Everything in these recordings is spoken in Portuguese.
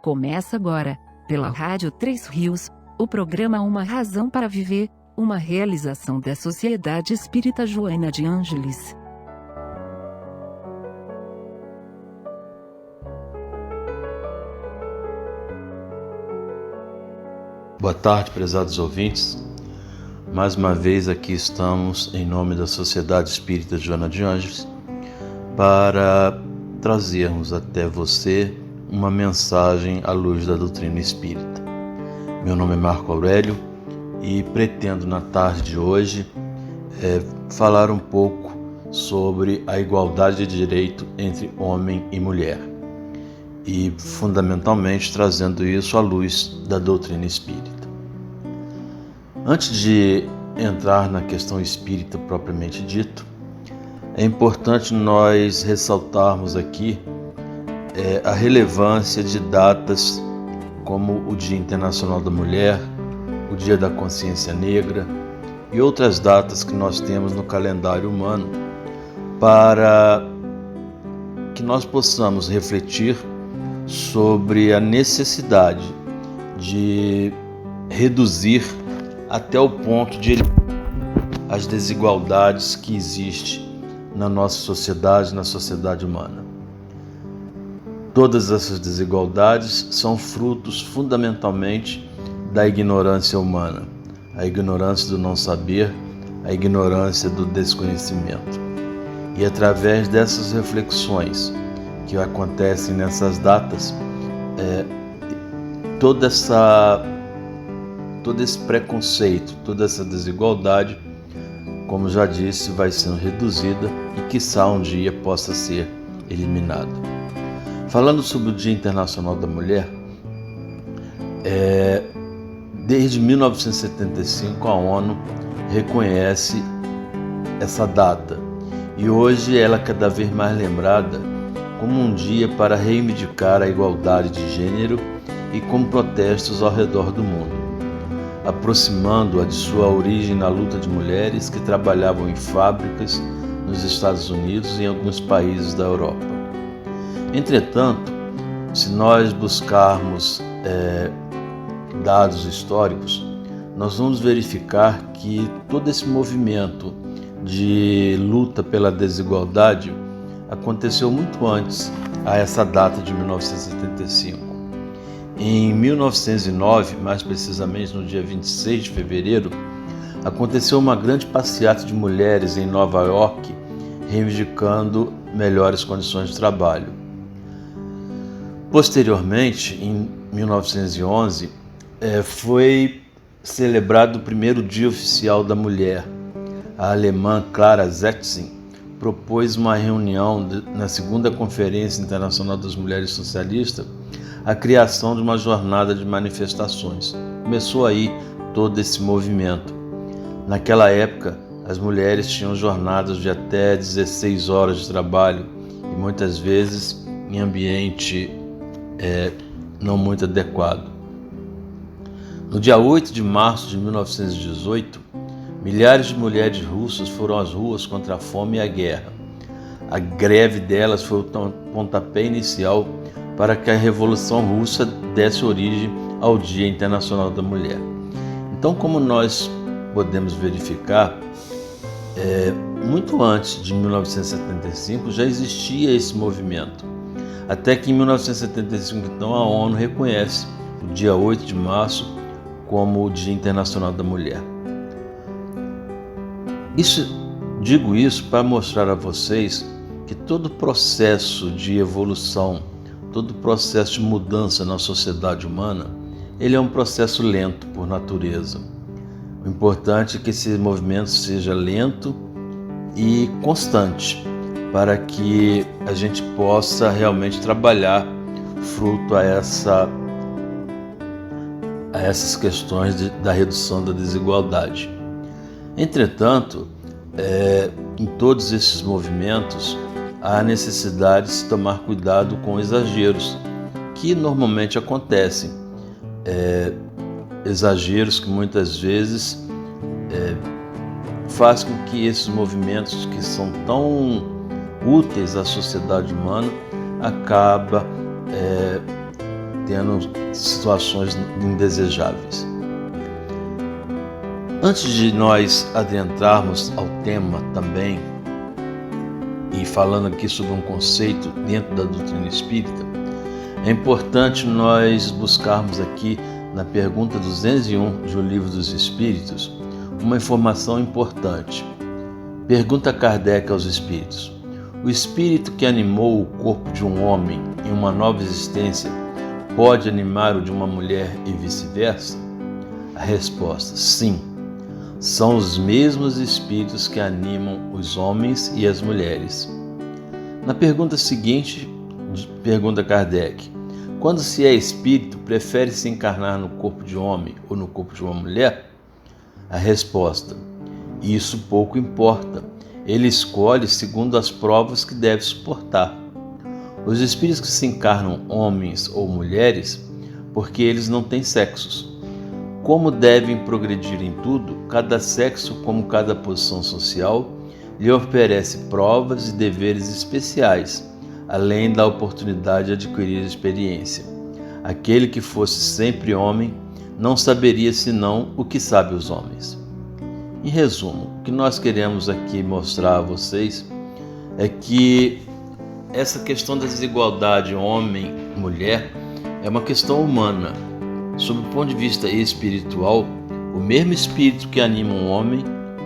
Começa agora, pela Rádio Três Rios, o programa Uma Razão para Viver, uma realização da Sociedade Espírita Joana de Ângeles. Boa tarde, prezados ouvintes. Mais uma vez aqui estamos em nome da Sociedade Espírita Joana de Ângeles para trazermos até você uma mensagem à luz da doutrina espírita. Meu nome é Marco Aurélio e pretendo na tarde de hoje falar um pouco sobre a igualdade de direito entre homem e mulher e fundamentalmente trazendo isso à luz da doutrina espírita. Antes de entrar na questão espírita propriamente dito, é importante nós ressaltarmos aqui a relevância de datas como o Dia Internacional da Mulher, o Dia da Consciência Negra e outras datas que nós temos no calendário humano para que nós possamos refletir sobre a necessidade de reduzir até o ponto de as desigualdades que existem na nossa sociedade, na sociedade humana. Todas essas desigualdades são frutos fundamentalmente da ignorância humana, a ignorância do não saber, a ignorância do desconhecimento. E através dessas reflexões que acontecem nessas datas, todo esse preconceito, toda essa desigualdade, como já disse, vai sendo reduzida e quiçá um dia possa ser eliminada. Falando sobre o Dia Internacional da Mulher, desde 1975 a ONU reconhece essa data e hoje ela é cada vez mais lembrada como um dia para reivindicar a igualdade de gênero e com protestos ao redor do mundo, aproximando-a de sua origem na luta de mulheres que trabalhavam em fábricas nos Estados Unidos e em alguns países da Europa. Entretanto, se nós buscarmos dados históricos, nós vamos verificar que todo esse movimento de luta pela desigualdade aconteceu muito antes a essa data de 1975. Em 1909, mais precisamente no dia 26 de fevereiro, aconteceu uma grande passeata de mulheres em Nova York, reivindicando melhores condições de trabalho. Posteriormente, em 1911, foi celebrado o primeiro Dia Oficial da Mulher. A alemã Clara Zetkin propôs uma reunião na segunda Conferência Internacional das Mulheres Socialistas, a criação de uma jornada de manifestações. Começou aí todo esse movimento. Naquela época, as mulheres tinham jornadas de até 16 horas de trabalho e muitas vezes em ambiente não muito adequado. No dia 8 de março de 1918, milhares de mulheres russas foram às ruas contra a fome e a guerra. A greve delas foi o pontapé inicial para que a Revolução Russa desse origem ao Dia Internacional da Mulher. Então, como nós podemos verificar, muito antes de 1975 já existia esse movimento. Até que em 1975, então, a ONU reconhece o dia 8 de março como o Dia Internacional da Mulher. Digo isso para mostrar a vocês que todo processo de evolução, todo processo de mudança na sociedade humana, ele é um processo lento por natureza. O importante é que esse movimento seja lento e constante, para que a gente possa realmente trabalhar fruto a essas questões da redução da desigualdade. Entretanto, em todos esses movimentos, há necessidade de se tomar cuidado com exageros, que normalmente acontecem. Exageros que muitas vezes fazem com que esses movimentos que são tão úteis à sociedade humana acaba tendo situações indesejáveis. Antes de nós adentrarmos ao tema também, e falando aqui sobre um conceito dentro da doutrina espírita, é importante nós buscarmos aqui na pergunta 201 do Livro dos Espíritos uma informação importante. Pergunta Kardec aos espíritos: o espírito que animou o corpo de um homem em uma nova existência pode animar o de uma mulher e vice-versa? A resposta: sim. São os mesmos espíritos que animam os homens e as mulheres. Na pergunta seguinte, pergunta Kardec: quando se é espírito, prefere se encarnar no corpo de homem ou no corpo de uma mulher? A resposta: isso pouco importa. Ele escolhe segundo as provas que deve suportar. Os espíritos que se encarnam homens ou mulheres, porque eles não têm sexos. Como devem progredir em tudo, cada sexo, como cada posição social, lhe oferece provas e deveres especiais, além da oportunidade de adquirir experiência. Aquele que fosse sempre homem não saberia senão o que sabem os homens. Em resumo, o que nós queremos aqui mostrar a vocês é que essa questão da desigualdade homem-mulher é uma questão humana. Sob o ponto de vista espiritual, o mesmo espírito que anima um homem,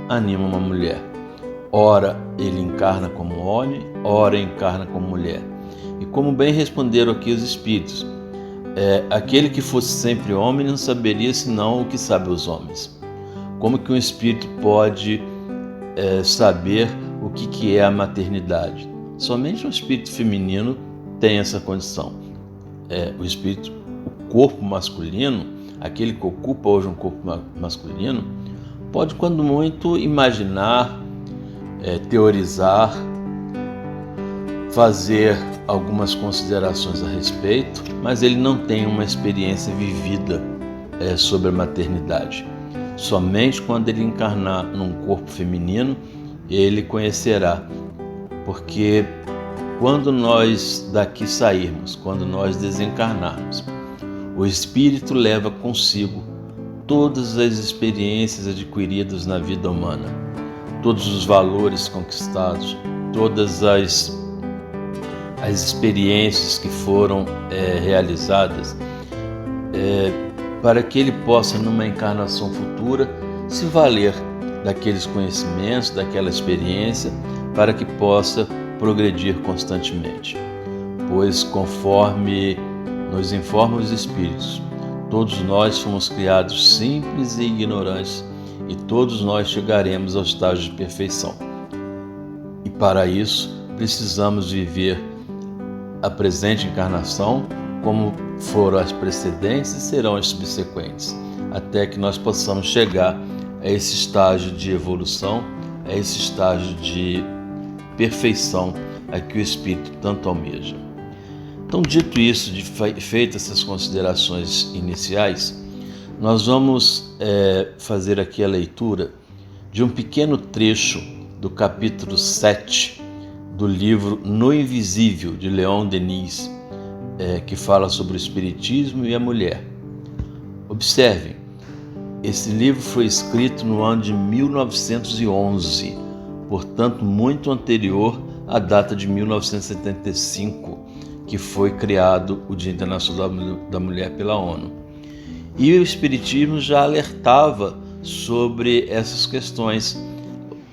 anima uma mulher. Ora ele encarna como homem, ora encarna como mulher. E como bem responderam aqui os espíritos, aquele que fosse sempre homem não saberia senão o que sabem os homens. Como que um espírito pode saber o que é a maternidade? Somente um espírito feminino tem essa condição. O corpo masculino, aquele que ocupa hoje um corpo masculino, pode, quando muito, imaginar, teorizar, fazer algumas considerações a respeito, mas ele não tem uma experiência vivida sobre a maternidade. Somente quando ele encarnar num corpo feminino, ele conhecerá, porque quando nós daqui sairmos, quando nós desencarnarmos, o espírito leva consigo todas as experiências adquiridas na vida humana, todos os valores conquistados, todas as experiências que foram realizadas, para que ele possa, numa encarnação futura, se valer daqueles conhecimentos, daquela experiência, para que possa progredir constantemente. Pois, conforme nos informam os Espíritos, todos nós fomos criados simples e ignorantes, e todos nós chegaremos ao estágio de perfeição. E para isso, precisamos viver a presente encarnação como foram as precedentes e serão as subsequentes, até que nós possamos chegar a esse estágio de evolução, a esse estágio de perfeição a que o Espírito tanto almeja. Então, dito isso, feitas essas considerações iniciais, nós vamos fazer aqui a leitura de um pequeno trecho do capítulo 7 do livro No Invisível, de Leon Denis, que fala sobre o Espiritismo e a mulher. Observem, esse livro foi escrito no ano de 1911, portanto muito anterior à data de 1975, que foi criado o Dia Internacional da Mulher pela ONU. E o Espiritismo já alertava sobre essas questões,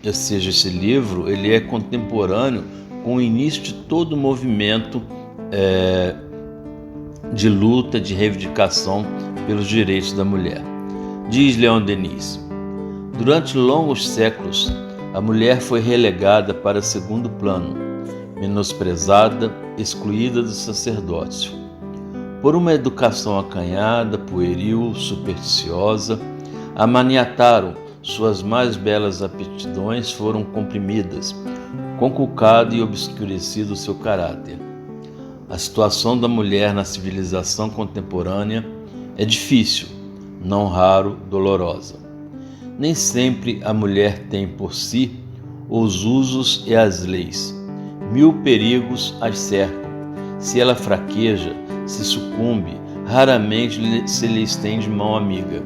ou seja, esse livro ele é contemporâneo com o início de todo o movimento de luta, de reivindicação pelos direitos da mulher. Diz Leon Denis: durante longos séculos, a mulher foi relegada para segundo plano, menosprezada, excluída do sacerdócio. Por uma educação acanhada, pueril, supersticiosa, a maniataram, suas mais belas aptidões foram comprimidas, conculcado e obscurecido o seu caráter. A situação da mulher na civilização contemporânea é difícil, não raro dolorosa. Nem sempre a mulher tem por si os usos e as leis. 1000 perigos as cercam. Se ela fraqueja, se sucumbe, raramente se lhe estende mão amiga.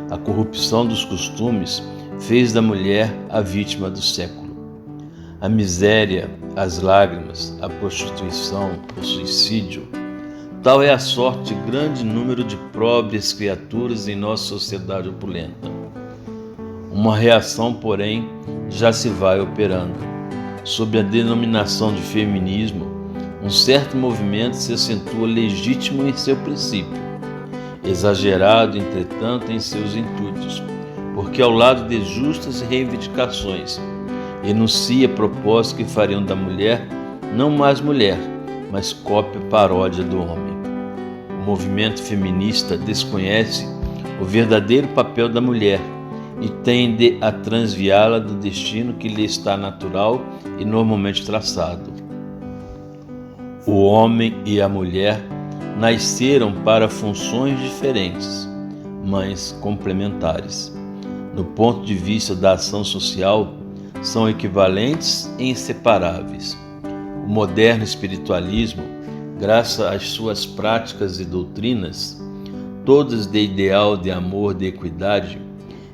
A corrupção dos costumes fez da mulher a vítima do século. A miséria, as lágrimas, a prostituição, o suicídio, tal é a sorte de grande número de pobres criaturas em nossa sociedade opulenta. Uma reação, porém, já se vai operando. Sob a denominação de feminismo, um certo movimento se acentua legítimo em seu princípio, exagerado, entretanto, em seus intuitos, porque ao lado de justas reivindicações, enuncia propósitos que fariam da mulher não mais mulher, mas cópia paródia do homem. O movimento feminista desconhece o verdadeiro papel da mulher e tende a transviá-la do destino que lhe está natural e normalmente traçado. O homem e a mulher nasceram para funções diferentes, mas complementares. No ponto de vista da ação social, são equivalentes e inseparáveis. O moderno espiritualismo, graças às suas práticas e doutrinas, todas de ideal de amor, de equidade,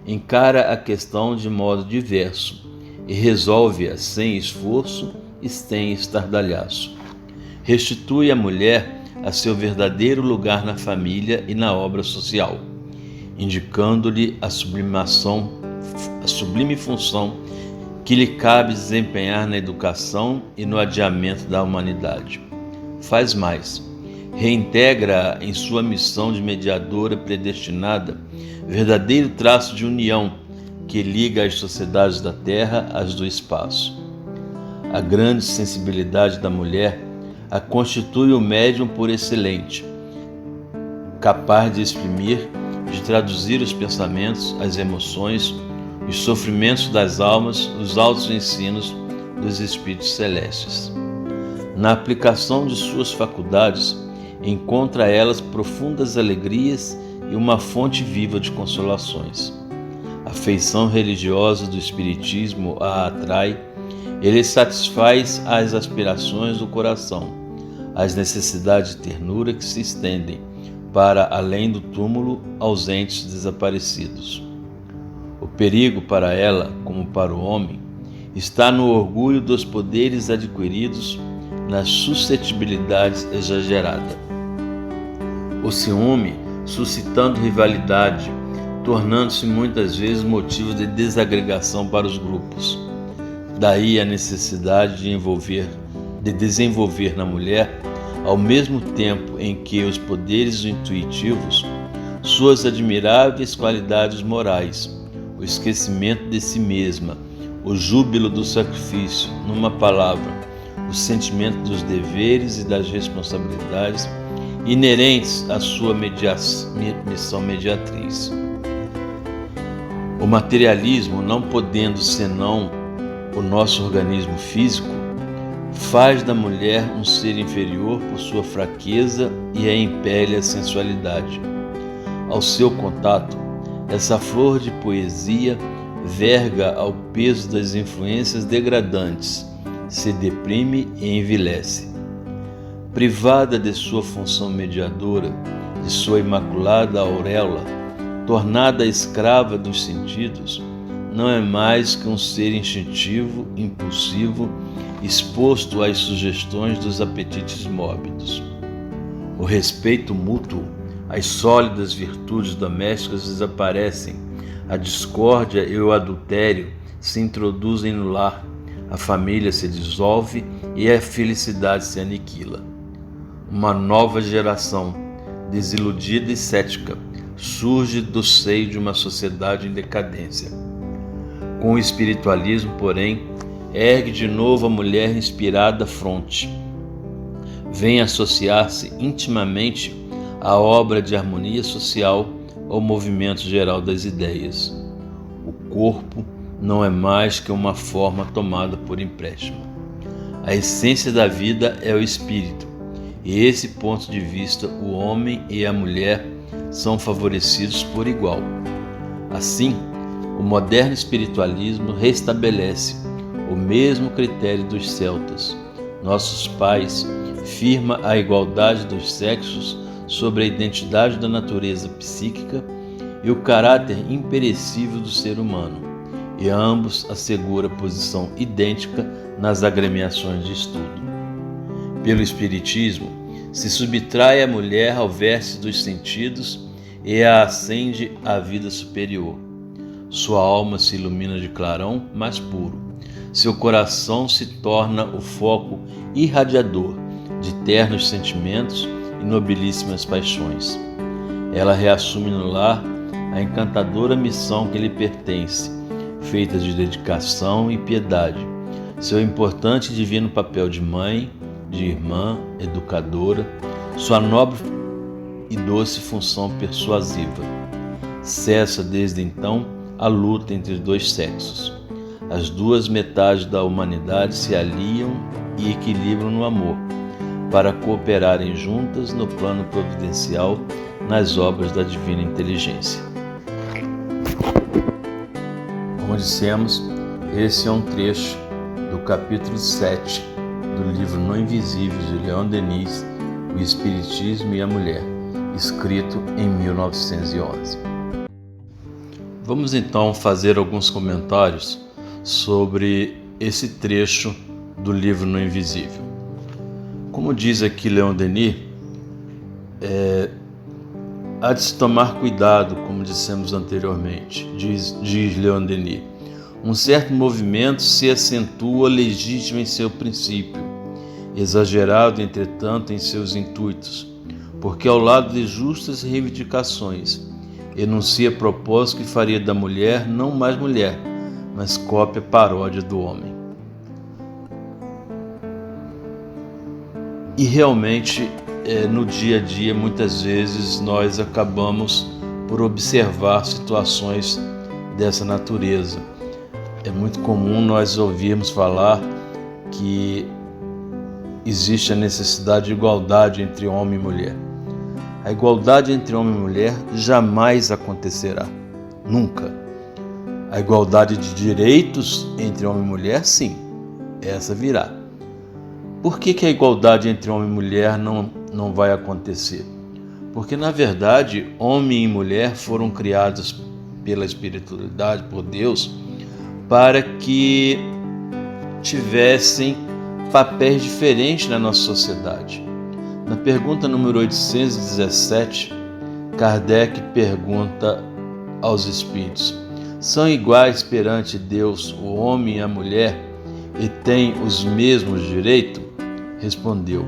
encara a questão de modo diverso e resolve-a sem esforço e sem estardalhaço. Restitui a mulher a seu verdadeiro lugar na família e na obra social, indicando-lhe a sublime função que lhe cabe desempenhar na educação e no adiamento da humanidade. Faz mais, reintegra em sua missão de mediadora predestinada, verdadeiro traço de união que liga as sociedades da terra às do espaço. A grande sensibilidade da mulher a constitui o médium por excelente, capaz de exprimir, de traduzir os pensamentos, as emoções, os sofrimentos das almas, os altos ensinos dos espíritos celestes. Na aplicação de suas faculdades, encontra elas profundas alegrias e uma fonte viva de consolações. A feição religiosa do espiritismo a atrai, ele satisfaz as aspirações do coração, as necessidades de ternura que se estendem para além do túmulo aos entes desaparecidos. O perigo para ela, como para o homem, está no orgulho dos poderes adquiridos, na suscetibilidade exagerada. O ciúme, suscitando rivalidade, tornando-se muitas vezes motivo de desagregação para os grupos. Daí a necessidade de desenvolver na mulher, ao mesmo tempo em que os poderes intuitivos, suas admiráveis qualidades morais, o esquecimento de si mesma, o júbilo do sacrifício, numa palavra, o sentimento dos deveres e das responsabilidades inerentes à sua missão mediatriz. O materialismo, não podendo senão o nosso organismo físico, faz da mulher um ser inferior por sua fraqueza e a impele a sensualidade. Ao seu contato, essa flor de poesia verga ao peso das influências degradantes, se deprime e envilece. Privada de sua função mediadora, de sua imaculada auréola, tornada escrava dos sentidos, não é mais que um ser instintivo, impulsivo, exposto às sugestões dos apetites mórbidos. O respeito mútuo, as sólidas virtudes domésticas desaparecem, a discórdia e o adultério se introduzem no lar, a família se dissolve e a felicidade se aniquila. Uma nova geração, desiludida e cética, surge do seio de uma sociedade em decadência. Com o espiritualismo, porém, ergue de novo a mulher inspirada fronte. Vem associar-se intimamente à obra de harmonia social, ao movimento geral das ideias. O corpo não é mais que uma forma tomada por empréstimo. A essência da vida é o espírito, e esse ponto de vista o homem e a mulher são favorecidos por igual. Assim, o moderno espiritualismo restabelece o mesmo critério dos celtas. Nossos pais firma a igualdade dos sexos sobre a identidade da natureza psíquica e o caráter imperecível do ser humano, e ambos asseguram posição idêntica nas agremiações de estudo. Pelo Espiritismo, se subtrai a mulher ao vértice dos sentidos e a ascende à vida superior. Sua alma se ilumina de clarão mais puro. Seu coração se torna o foco irradiador de ternos sentimentos e nobilíssimas paixões. Ela reassume no lar a encantadora missão que lhe pertence, feita de dedicação e piedade, seu importante e divino papel de mãe, de irmã, educadora, sua nobre e doce função persuasiva. Cessa desde então a luta entre os dois sexos. As duas metades da humanidade se aliam e equilibram no amor, para cooperarem juntas no plano providencial nas obras da divina inteligência. Como dissemos, esse é um trecho do capítulo 7 do livro No Invisível de Leon Denis, O Espiritismo e a Mulher, escrito em 1911. Vamos então fazer alguns comentários sobre esse trecho do livro No Invisível. Como diz aqui Leon Denis, há de se tomar cuidado, como dissemos anteriormente, diz Leon Denis. Um certo movimento se acentua legítimo em seu princípio, exagerado, entretanto, em seus intuitos, porque ao lado de justas reivindicações, enuncia propósito que faria da mulher não mais mulher, mas cópia paródia do homem. E realmente, no dia a dia, muitas vezes nós acabamos por observar situações dessa natureza. É muito comum nós ouvirmos falar que existe a necessidade de igualdade entre homem e mulher. A igualdade entre homem e mulher jamais acontecerá, nunca. A igualdade de direitos entre homem e mulher, sim, essa virá. Por que a igualdade entre homem e mulher não vai acontecer? Porque, na verdade, homem e mulher foram criados pela espiritualidade, por Deus, para que tivessem papéis diferentes na nossa sociedade. Na pergunta número 817, Kardec pergunta aos espíritos: são iguais perante Deus o homem e a mulher e têm os mesmos direitos? Respondeu: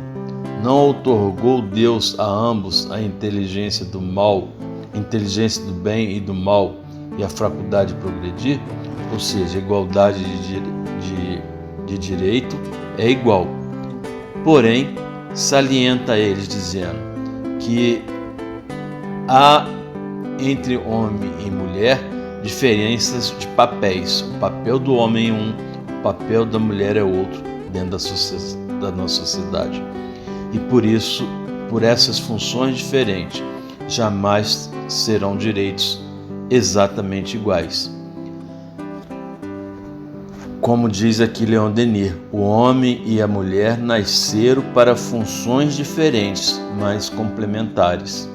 não outorgou Deus a ambos a inteligência do mal, inteligência do bem e do mal e a faculdade de progredir? Ou seja, a igualdade de direito é igual. Porém, salienta eles dizendo que há entre homem e mulher diferenças de papéis. O papel do homem é um, o papel da mulher é outro dentro da nossa sociedade. E por isso, por essas funções diferentes, jamais serão direitos exatamente iguais. Como diz aqui Leon Denis, o homem e a mulher nasceram para funções diferentes, mas complementares.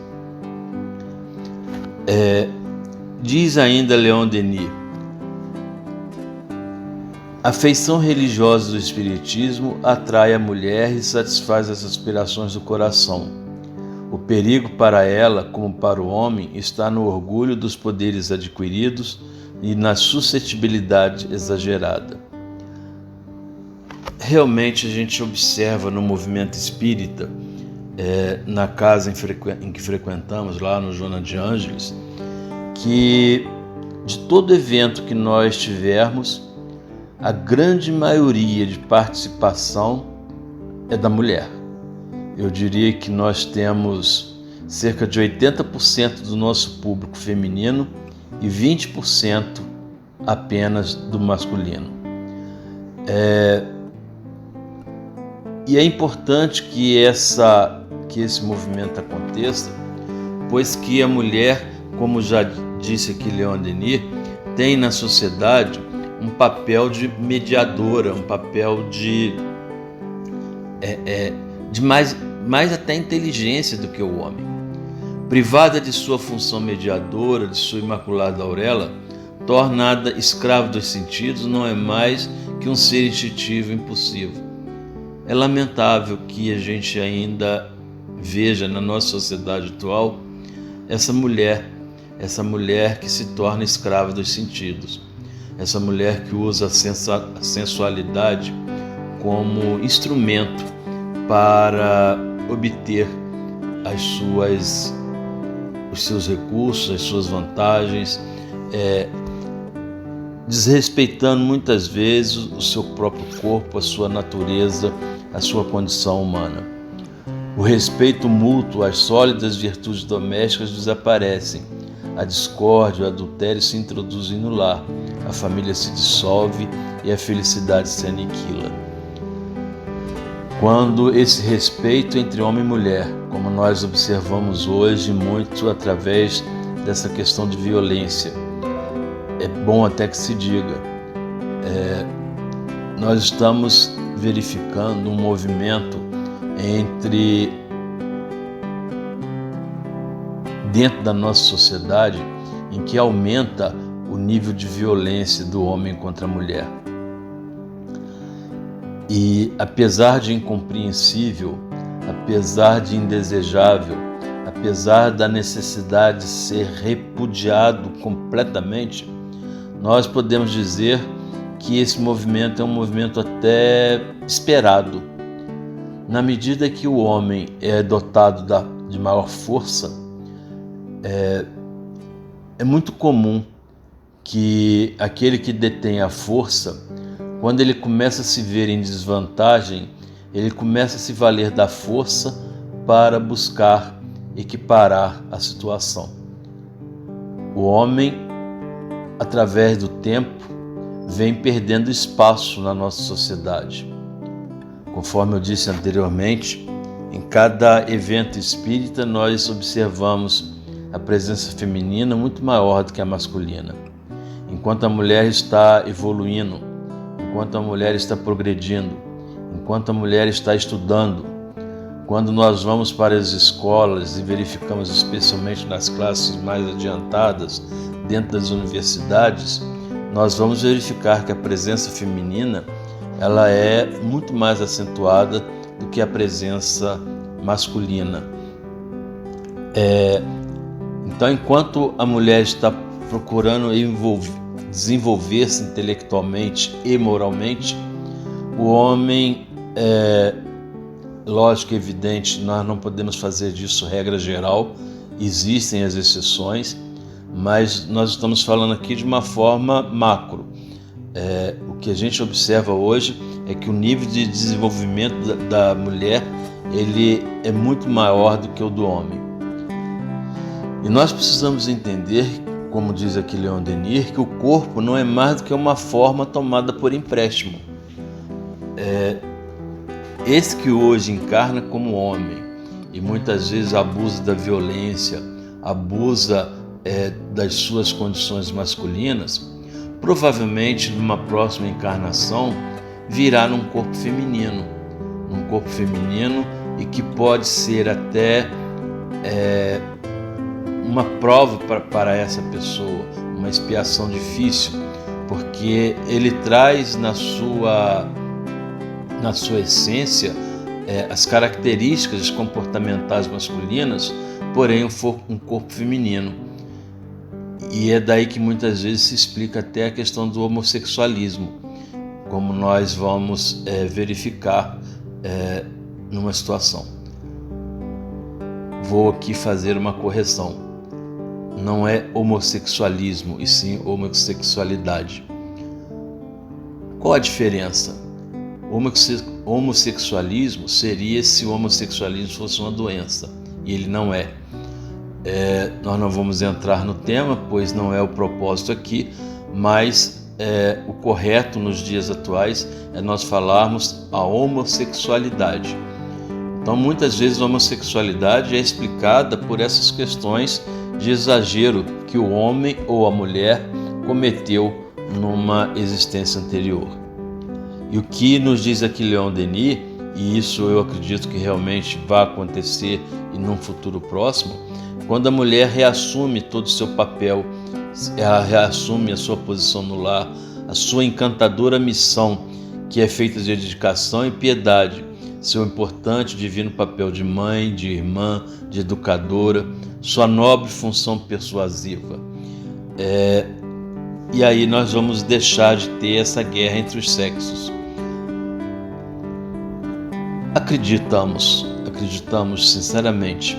Diz ainda Leon Denis: a feição religiosa do Espiritismo atrai a mulher e satisfaz as aspirações do coração. O perigo para ela, como para o homem, está no orgulho dos poderes adquiridos e na suscetibilidade exagerada. Realmente a gente observa no movimento espírita, na casa em que frequentamos, lá no Joana de Ângeles, que de todo evento que nós tivermos, a grande maioria de participação é da mulher. Eu diria que nós temos cerca de 80% do nosso público feminino e 20% apenas do masculino. E é importante que esse movimento aconteça, pois que a mulher, como já disse aqui Leon Denis, tem na sociedade um papel de mediadora, um papel de mais até inteligência do que o homem. privada de sua função mediadora, de sua imaculada auréola, tornada escravo dos sentidos, não é mais que um ser instintivo e impulsivo. É lamentável que a gente ainda veja na nossa sociedade atual essa mulher que se torna escrava dos sentidos, essa mulher que usa a sensualidade como instrumento para obter os seus recursos, as suas vantagens, desrespeitando muitas vezes o seu próprio corpo, a sua natureza, a sua condição humana. O respeito mútuo às sólidas virtudes domésticas desaparecem, a discórdia, o adultério se introduzem no lar, a família se dissolve e a felicidade se aniquila. Quando esse respeito entre homem e mulher, como nós observamos hoje muito através dessa questão de violência, é bom até que se diga, nós estamos verificando um movimento dentro da nossa sociedade em que aumenta o nível de violência do homem contra a mulher. E apesar de incompreensível, apesar de indesejável, apesar da necessidade de ser repudiado completamente, nós podemos dizer que esse movimento é um movimento até esperado. Na medida que o homem é dotado de maior força, é muito comum que aquele que detém a força, quando ele começa a se ver em desvantagem, ele começa a se valer da força para buscar equiparar a situação. O homem, através do tempo, vem perdendo espaço na nossa sociedade. Conforme eu disse anteriormente, em cada evento espírita nós observamos a presença feminina muito maior do que a masculina. Enquanto a mulher está evoluindo, enquanto a mulher está progredindo, enquanto a mulher está estudando, quando nós vamos para as escolas e verificamos, especialmente nas classes mais adiantadas, dentro das universidades, nós vamos verificar que a presença feminina ela é muito mais acentuada do que a presença masculina. Então, enquanto a mulher está procurando desenvolver-se intelectualmente e moralmente, o homem, lógico e evidente, nós não podemos fazer disso regra geral, existem as exceções, mas nós estamos falando aqui de uma forma macro. O que a gente observa hoje é que o nível de desenvolvimento da mulher ele é muito maior do que o do homem. E nós precisamos entender, como diz aqui Leon Denis, que o corpo não é mais do que uma forma tomada por empréstimo. Esse que hoje encarna como homem e muitas vezes abusa da violência, abusa das suas condições masculinas, provavelmente numa próxima encarnação virá num corpo feminino, e que pode ser até uma prova para essa pessoa, uma expiação difícil, porque ele traz na sua essência as características comportamentais masculinas, porém um corpo feminino. E é daí que muitas vezes se explica até a questão do homossexualismo, como nós vamos verificar numa situação. Vou aqui fazer uma correção. Não é homossexualismo, e sim homossexualidade. Qual a diferença? Homossexualismo seria se o homossexualismo fosse uma doença, e ele não é. Nós não vamos entrar no tema, pois não é o propósito aqui, mas o correto nos dias atuais é nós falarmos a homossexualidade. Então, muitas vezes a homossexualidade é explicada por essas questões de exagero que o homem ou a mulher cometeu numa existência anterior. E o que nos diz aqui Leon Denis, e isso eu acredito que realmente vai acontecer e num futuro próximo, Quando a mulher reassume todo o seu papel, ela reassume a sua posição no lar, a sua encantadora missão, que é feita de dedicação e piedade, seu importante divino papel de mãe, de irmã, de educadora, sua nobre função persuasiva. E aí nós vamos deixar de ter essa guerra entre os sexos. Acreditamos sinceramente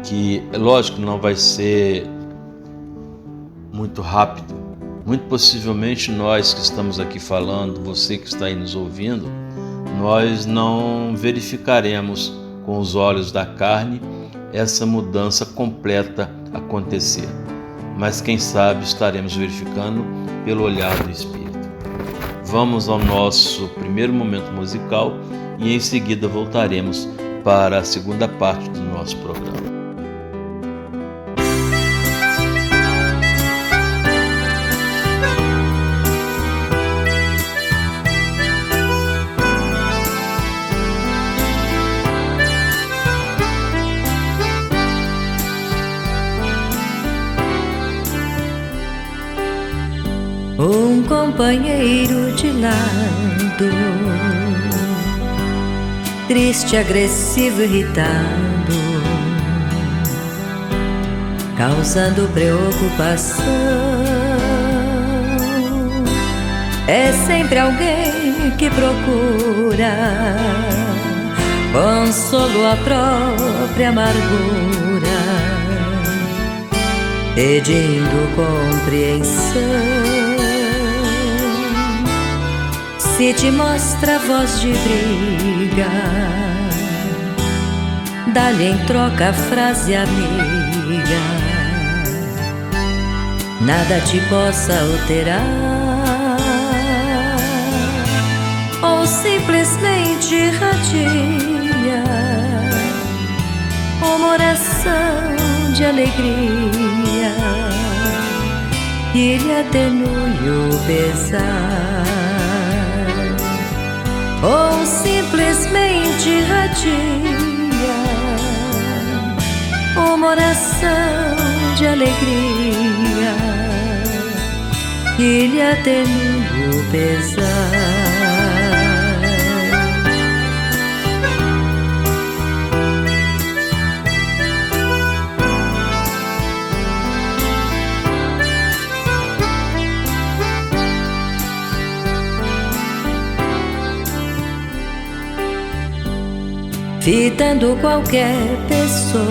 que, lógico, não vai ser muito rápido. Muito possivelmente nós que estamos aqui falando, você que está aí nos ouvindo, nós não verificaremos com os olhos da carne essa mudança completa acontecer. Mas quem sabe estaremos verificando pelo olhar do Espírito. Vamos ao nosso primeiro momento musical e em seguida voltaremos para a segunda parte do nosso programa. Um companheiro de lado, triste, agressivo, irritado, causando preocupação. É sempre alguém que procura consolo à própria amargura, pedindo compreensão. Se te mostra voz de briga, dá-lhe em troca a frase amiga, nada te possa alterar, ou simplesmente irradia uma oração de alegria que lhe atenue o pesar, ou simplesmente irradia uma oração de alegria que lhe atenue o pesar. Fitando qualquer pessoa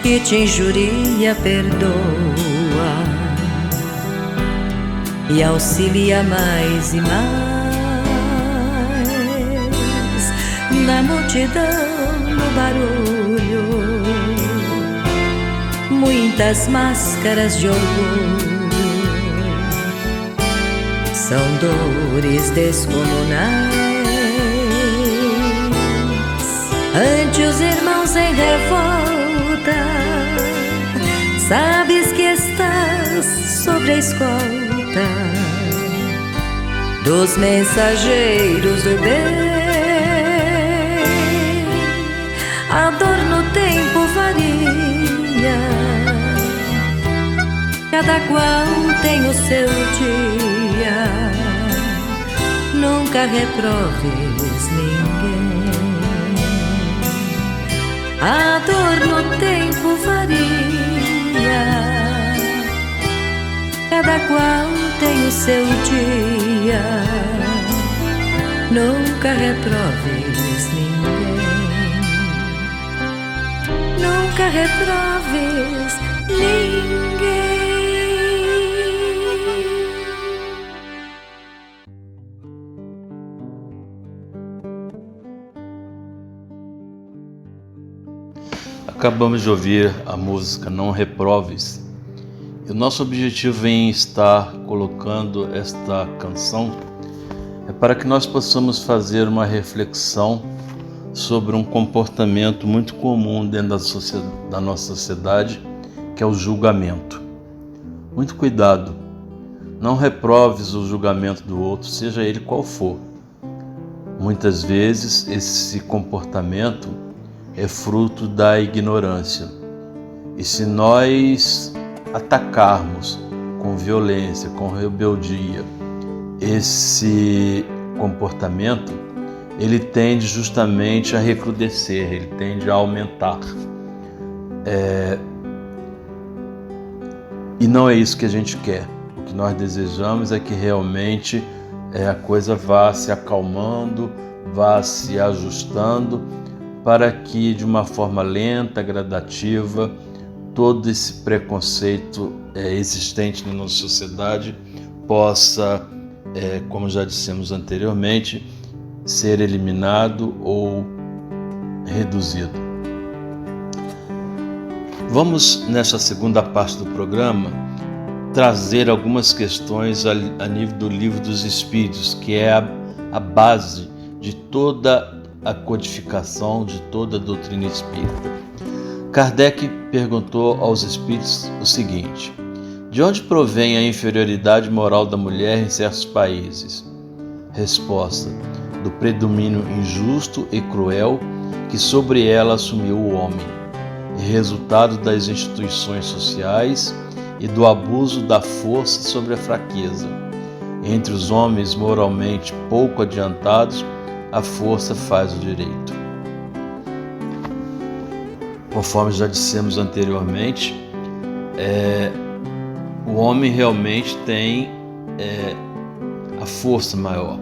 que te injuria, perdoa e auxilia mais e mais. Na multidão, no barulho, muitas máscaras de orgulho, são dores descomunais. Ante os irmãos em revolta, sabes que estás sobre a escolta dos mensageiros do bem. A dor no tempo varia, cada qual tem o seu dia. Nunca reproves ninguém. A dor no tempo varia, cada qual tem o seu dia. Nunca reproves ninguém. Nunca reproves ninguém. Acabamos de ouvir a música Não Reproves. E o nosso objetivo em estar colocando esta canção é para que nós possamos fazer uma reflexão sobre um comportamento muito comum dentro da nossa sociedade, que é o julgamento. Muito cuidado, não reproves o julgamento do outro, seja ele qual for. Muitas vezes esse comportamento é fruto da ignorância. E se nós atacarmos com violência, com rebeldia, esse comportamento, ele tende justamente a recrudescer, ele tende a aumentar. E não é isso que a gente quer. O que nós desejamos é que realmente a coisa vá se acalmando, vá se ajustando, para que de uma forma lenta, gradativa, todo esse preconceito existente na nossa sociedade possa, como já dissemos anteriormente, ser eliminado ou reduzido. Vamos, nessa segunda parte do programa, trazer algumas questões a nível do Livro dos Espíritos, que é a base de toda a codificação, de toda a doutrina espírita. Kardec perguntou aos espíritos o seguinte: de onde provém a inferioridade moral da mulher em certos países? Resposta: do predomínio injusto e cruel que sobre ela assumiu o homem, resultado das instituições sociais e do abuso da força sobre a fraqueza. Entre os homens moralmente pouco adiantados, a força faz o direito. Conforme já dissemos anteriormente, o homem realmente tem a força maior.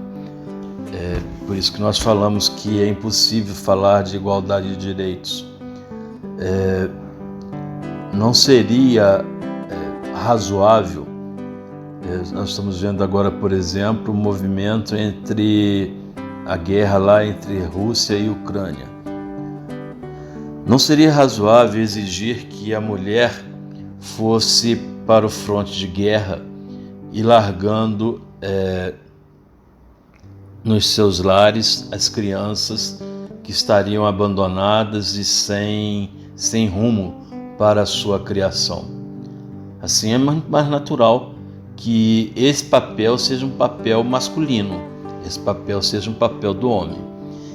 Por isso que nós falamos que é impossível falar de igualdade de direitos. Não seria razoável. Nós estamos vendo agora, por exemplo, o movimento entre a guerra lá entre Rússia e Ucrânia. Não seria razoável exigir que a mulher fosse para o fronte de guerra e largando nos seus lares as crianças que estariam abandonadas e sem rumo para a sua criação. Assim é mais natural que esse papel seja um papel masculino, esse papel seja um papel do homem.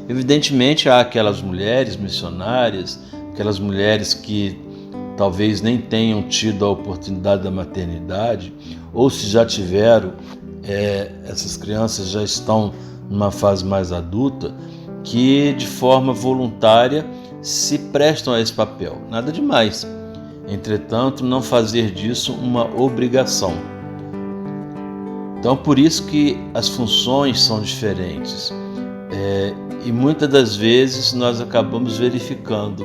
Evidentemente há aquelas mulheres missionárias, aquelas mulheres que talvez nem tenham tido a oportunidade da maternidade, ou se já tiveram, essas crianças já estão numa fase mais adulta, que de forma voluntária se prestam a esse papel. Nada demais. Entretanto, não fazer disso uma obrigação. Então, por isso que as funções são diferentes. E muitas das vezes nós acabamos verificando.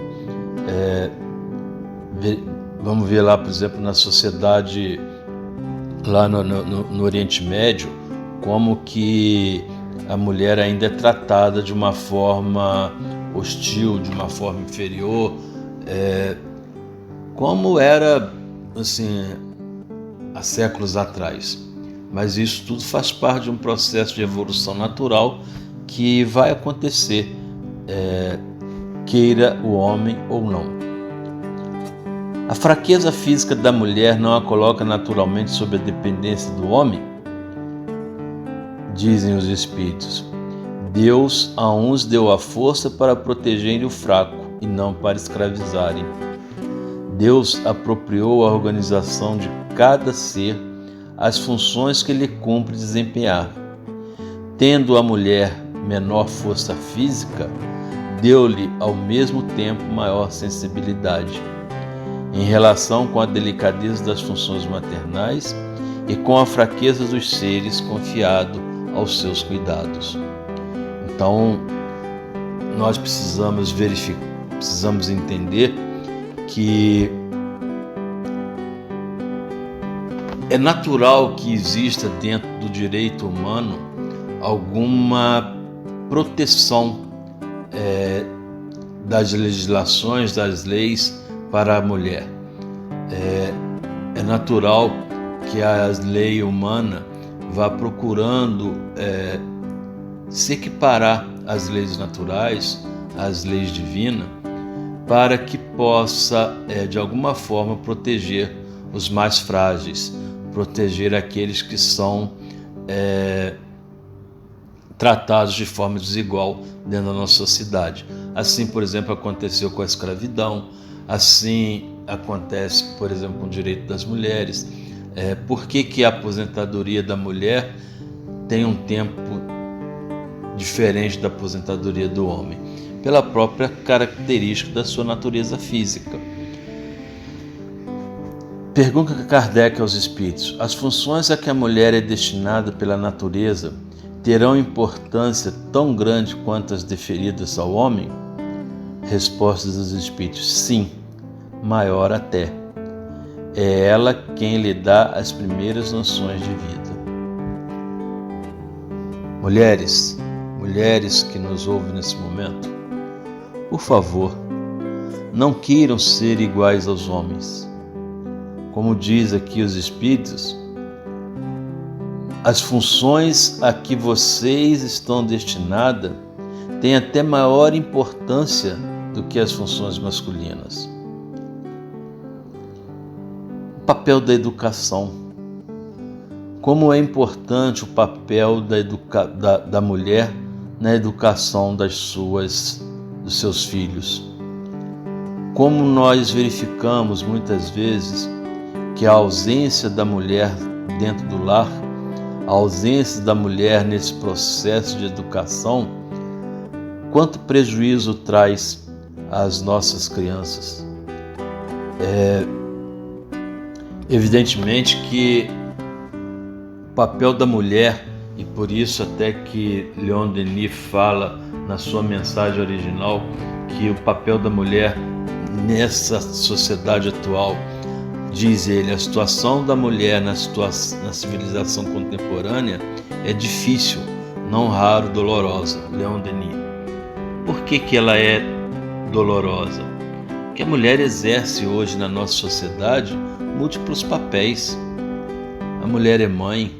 Vamos ver lá, por exemplo, na sociedade, lá no Oriente Médio, como que a mulher ainda é tratada de uma forma hostil, de uma forma inferior, como era assim, há séculos atrás. Mas isso tudo faz parte de um processo de evolução natural que vai acontecer, queira o homem ou não. A fraqueza física da mulher não a coloca naturalmente sob a dependência do homem? Dizem os espíritos. Deus a uns deu a força para protegerem o fraco e não para escravizarem. Deus apropriou a organização de cada ser as funções que lhe cumpre desempenhar. Tendo a mulher menor força física, deu-lhe ao mesmo tempo maior sensibilidade em relação com a delicadeza das funções maternais e com a fraqueza dos seres confiado aos seus cuidados. Então, nós precisamos entender que é natural que exista dentro do direito humano alguma proteção das legislações, das leis para a mulher. É natural que a lei humana vá procurando se equiparar às leis naturais, às leis divinas, para que possa, de alguma forma, proteger os mais frágeis, proteger aqueles que são tratados de forma desigual dentro da nossa sociedade. Assim, por exemplo, aconteceu com a escravidão, assim acontece, por exemplo, com o direito das mulheres. Por que a aposentadoria da mulher tem um tempo diferente da aposentadoria do homem? Pela própria característica da sua natureza física. Pergunta Kardec aos espíritos: as funções a que a mulher é destinada pela natureza terão importância tão grande quanto as deferidas ao homem? Respostas dos espíritos: sim, maior até. É ela quem lhe dá as primeiras noções de vida. Mulheres que nos ouvem nesse momento, por favor, não queiram ser iguais aos homens. Como diz aqui os espíritos, as funções a que vocês estão destinadas têm até maior importância do que as funções masculinas. O papel da educação. Como é importante o papel da mulher na educação dos seus filhos. Como nós verificamos muitas vezes que a ausência da mulher dentro do lar, a ausência da mulher nesse processo de educação, quanto prejuízo traz às nossas crianças. Evidentemente que o papel da mulher, e por isso até que Leon Denis fala na sua mensagem original que o papel da mulher nessa sociedade atual, diz ele, a situação da mulher na civilização contemporânea é difícil, não raro dolorosa. Leon Denis. Por que ela é dolorosa? Porque a mulher exerce hoje na nossa sociedade múltiplos papéis. A mulher é mãe,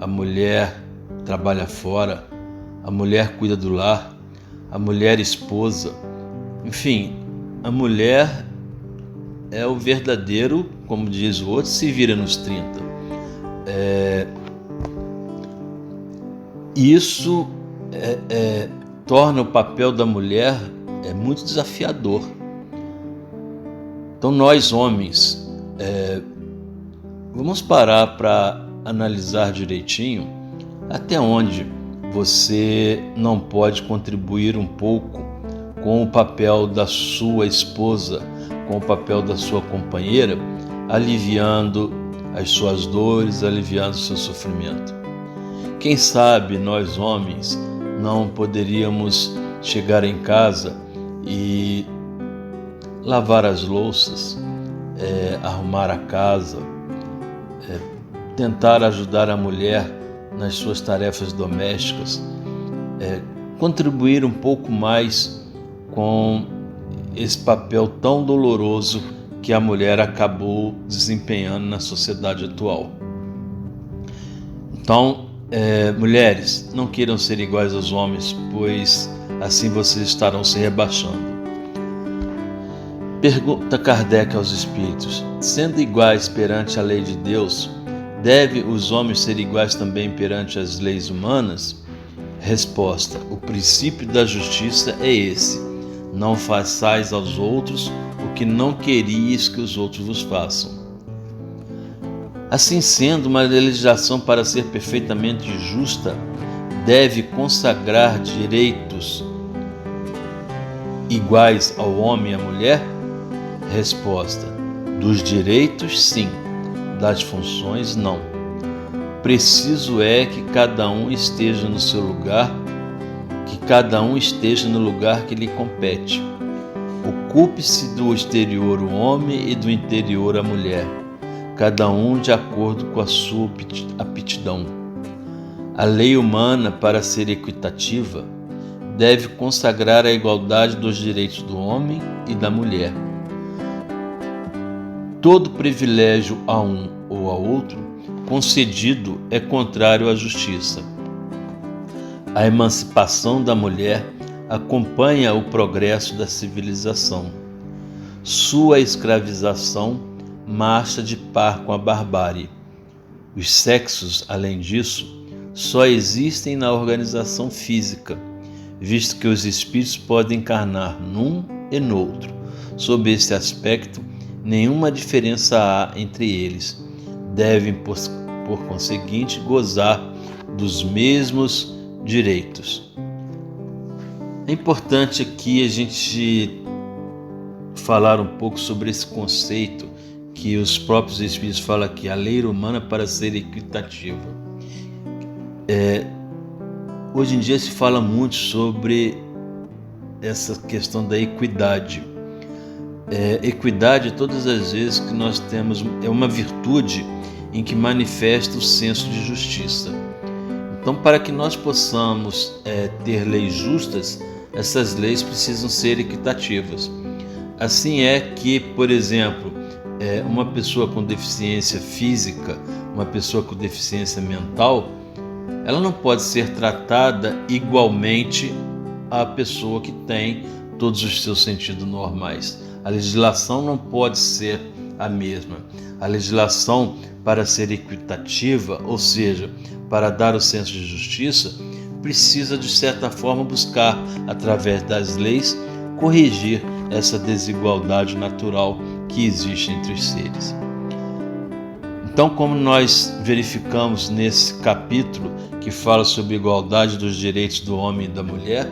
a mulher trabalha fora, a mulher cuida do lar, a mulher é esposa. Enfim, a mulher é o verdadeiro, como diz o outro, se vira nos 30. Isso torna o papel da mulher muito desafiador. Então nós homens, vamos parar para analisar direitinho até onde você não pode contribuir um pouco com o papel da sua esposa, com o papel da sua companheira, aliviando as suas dores, aliviando o seu sofrimento. Quem sabe nós homens não poderíamos chegar em casa e lavar as louças, arrumar a casa, tentar ajudar a mulher nas suas tarefas domésticas, contribuir um pouco mais com esse papel tão doloroso que a mulher acabou desempenhando na sociedade atual. Então, mulheres, não queiram ser iguais aos homens, pois assim vocês estarão se rebaixando. Pergunta Kardec aos espíritos: sendo iguais perante a lei de Deus, devem os homens ser iguais também perante as leis humanas? Resposta: o princípio da justiça é esse: não façais aos outros o que não queríeis que os outros vos façam. Assim sendo, uma legislação, para ser perfeitamente justa, deve consagrar direitos iguais ao homem e à mulher? Resposta: dos direitos, sim, das funções, não. Preciso é que cada um esteja no seu lugar, que cada um esteja no lugar que lhe compete. Ocupe-se do exterior o homem e do interior a mulher, cada um de acordo com a sua aptidão. A lei humana, para ser equitativa, deve consagrar a igualdade dos direitos do homem e da mulher. Todo privilégio a um ou a outro concedido é contrário à justiça. A emancipação da mulher acompanha o progresso da civilização. Sua escravização marcha de par com a barbárie. Os sexos, além disso, só existem na organização física, visto que os espíritos podem encarnar num e no outro. Sob este aspecto, nenhuma diferença há entre eles. Devem, por conseguinte, gozar dos mesmos direitos. É importante aqui a gente falar um pouco sobre esse conceito que os próprios espíritos falam aqui, a lei humana para ser equitativa. Hoje em dia se fala muito sobre essa questão da equidade. Equidade, todas as vezes que nós temos, é uma virtude em que manifesta o senso de justiça. Então, para que nós possamos ter leis justas, essas leis precisam ser equitativas. Assim é que, por exemplo, uma pessoa com deficiência física, uma pessoa com deficiência mental, ela não pode ser tratada igualmente à pessoa que tem todos os seus sentidos normais. A legislação não pode ser a mesma. A legislação, para ser equitativa, ou seja, para dar o senso de justiça, precisa, de certa forma, buscar, através das leis, corrigir essa desigualdade natural que existe entre os seres. Então, como nós verificamos nesse capítulo que fala sobre a igualdade dos direitos do homem e da mulher,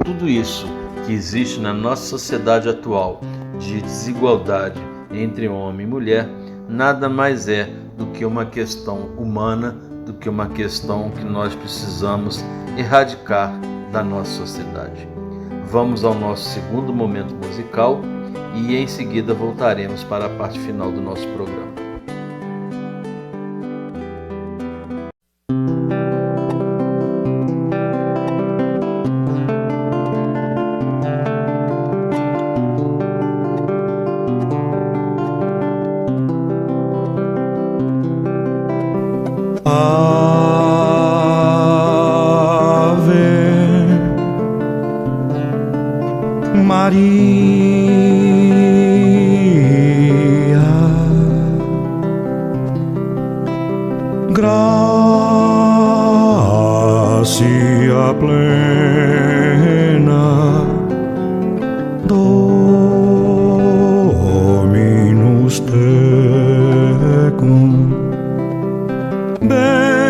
tudo isso que existe na nossa sociedade atual de desigualdade entre homem e mulher nada mais é do que uma questão humana, do que uma questão que nós precisamos erradicar da nossa sociedade. Vamos ao nosso segundo momento musical e em seguida voltaremos para a parte final do nosso programa. Maria, gracia plena, Dominus tecum, benedicta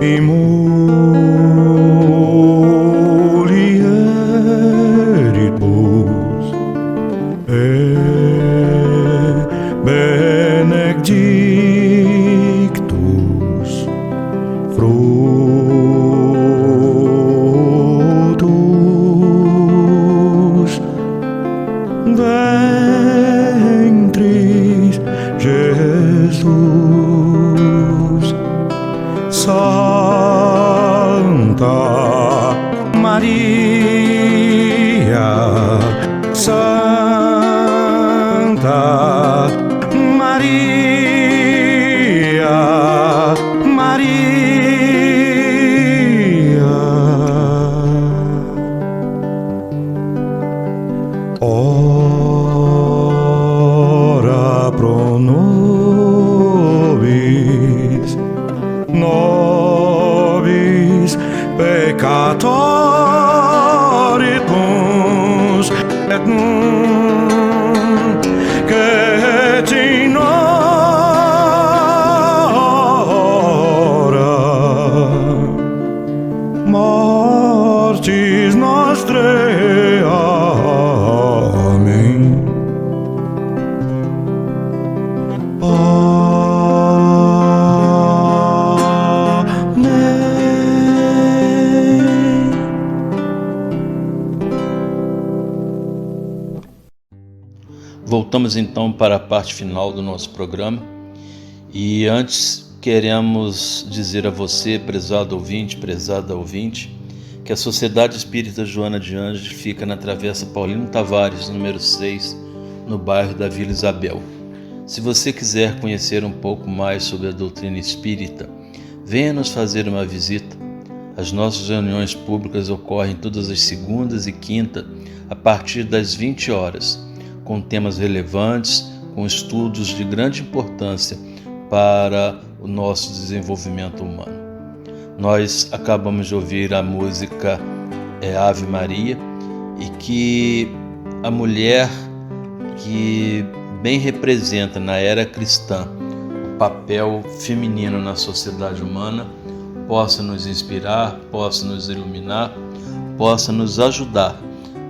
in mulieribus benedictus fructus ventris Jesus. Santa Maria, Santa Maria, Maria, ora pro nobis, nobis peccatoribus et nunc et in hora mortis nostrae. Amen. Voltamos então para a parte final do nosso programa e antes queremos dizer a você, prezado ouvinte, prezada ouvinte, que a Sociedade Espírita Joana de Ângeles fica na Travessa Paulino Tavares, número 6, no bairro da Vila Isabel. Se você quiser conhecer um pouco mais sobre a doutrina espírita, venha nos fazer uma visita. As nossas reuniões públicas ocorrem todas as segundas e quintas, a partir das 20 horas, com temas relevantes, com estudos de grande importância para o nosso desenvolvimento humano. Nós acabamos de ouvir a música Ave Maria, e que a mulher que bem representa na era cristã o papel feminino na sociedade humana possa nos inspirar, possa nos iluminar, possa nos ajudar